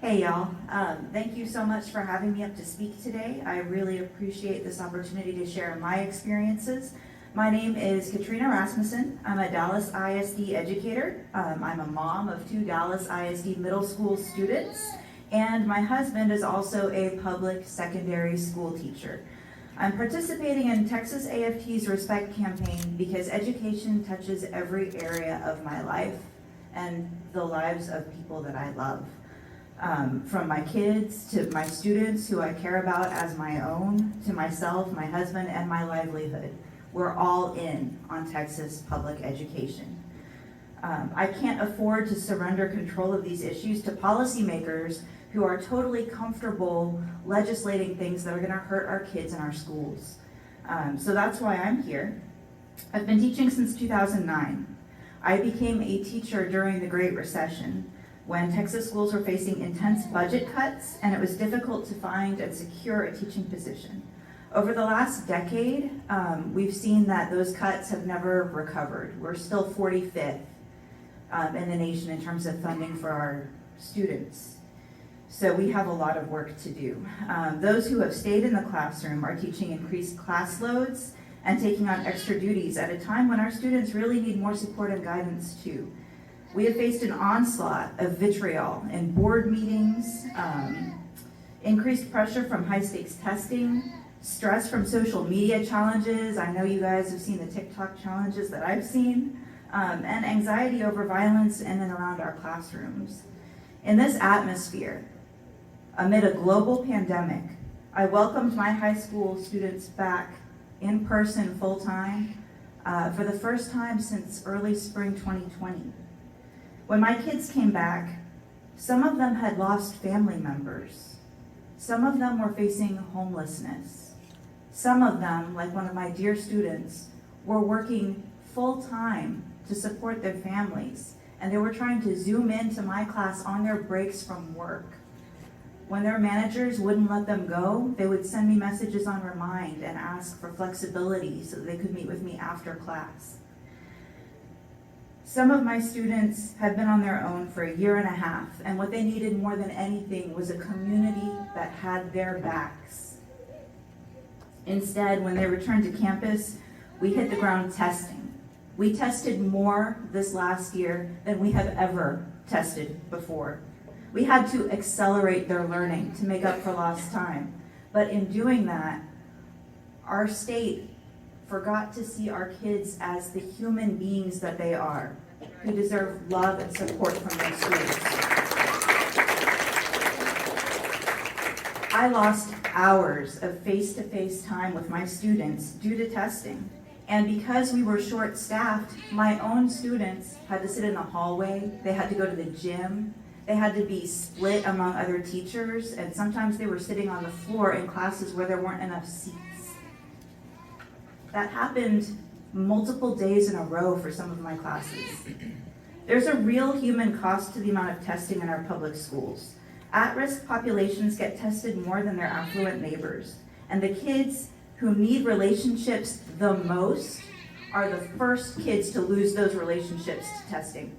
Hey y'all, thank you so much for having me up to speak today. I really appreciate this opportunity to share my experiences. My name is Katrina Rasmussen. I'm a Dallas ISD educator. I'm a mom of 2 Dallas ISD middle school students, and my husband is also a public secondary school teacher. I'm participating in Texas AFT's Respect campaign because education touches every area of my life and the lives of people that I love. From my kids to my students who I care about as my own, to myself, my husband, and my livelihood. We're all in on Texas public education. I can't afford to surrender control of these issues to policymakers who are totally comfortable legislating things that are gonna hurt our kids in our schools. So that's why I'm here. I've been teaching since 2009. I became a teacher during the Great Recession, when Texas schools were facing intense budget cuts and it was difficult to find and secure a teaching position. Over the last decade, we've seen that those cuts have never recovered. We're still 45th in the nation in terms of funding for our students. So we have a lot of work to do. Those who have stayed in the classroom are teaching increased class loads and taking on extra duties at a time when our students really need more support and guidance too. We have faced an onslaught of vitriol in board meetings, increased pressure from high stakes testing, stress from social media challenges. I know you guys have seen the TikTok challenges that I've seen, and anxiety over violence in and around our classrooms. In this atmosphere, amid a global pandemic, I welcomed my high school students back in person full-time for the first time since early spring 2020. When my kids came back, some of them had lost family members. Some of them were facing homelessness. Some of them, like one of my dear students, were working full-time to support their families, and they were trying to Zoom into my class on their breaks from work. When their managers wouldn't let them go, they would send me messages on Remind and ask for flexibility so that they could meet with me after class. Some of my students had been on their own for 1.5 years, and what they needed more than anything was a community that had their backs. Instead, when they returned to campus, we hit the ground testing. We tested more this last year than we have ever tested before. We had to accelerate their learning to make up for lost time. But in doing that, our state forgot to see our kids as the human beings that they are, who deserve love and support from their schools. I lost hours of face-to-face time with my students due to testing. And because we were short-staffed, my own students had to sit in the hallway, they had to go to the gym, they had to be split among other teachers, and sometimes they were sitting on the floor in classes where there weren't enough seats. That happened multiple days in a row for some of my classes. There's a real human cost to the amount of testing in our public schools. At-risk populations get tested more than their affluent neighbors, and the kids who need relationships the most are the first kids to lose those relationships to testing.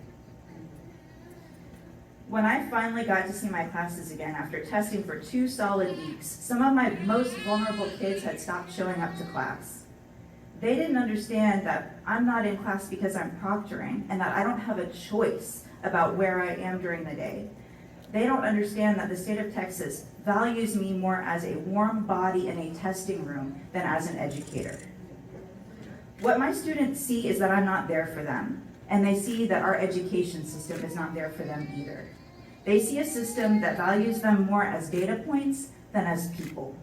When I finally got to see my classes again after testing for 2 solid weeks, some of my most vulnerable kids had stopped showing up to class. They didn't understand that I'm not in class because I'm proctoring and that I don't have a choice about where I am during the day. They don't understand that the state of Texas values me more as a warm body in a testing room than as an educator. What my students see is that I'm not there for them, and they see that our education system is not there for them either. They see a system that values them more as data points than as people.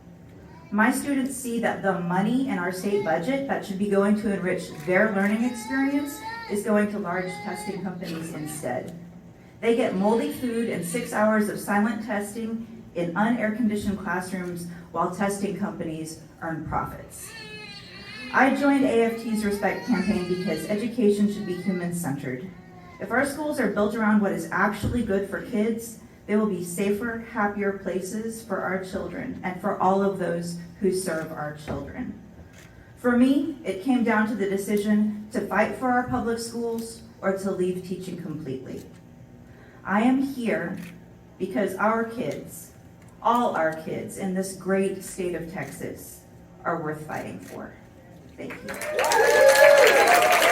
My students see that the money in our state budget that should be going to enrich their learning experience is going to large testing companies instead. They get moldy food and 6 hours of silent testing in unair-conditioned classrooms while testing companies earn profits. I joined AFT's Respect campaign because education should be human-centered. If our schools are built around what is actually good for kids, they will be safer, happier places for our children and for all of those who serve our children. For me, it came down to the decision to fight for our public schools or to leave teaching completely. I am here because our kids, all our kids in this great state of Texas, are worth fighting for. Thank you.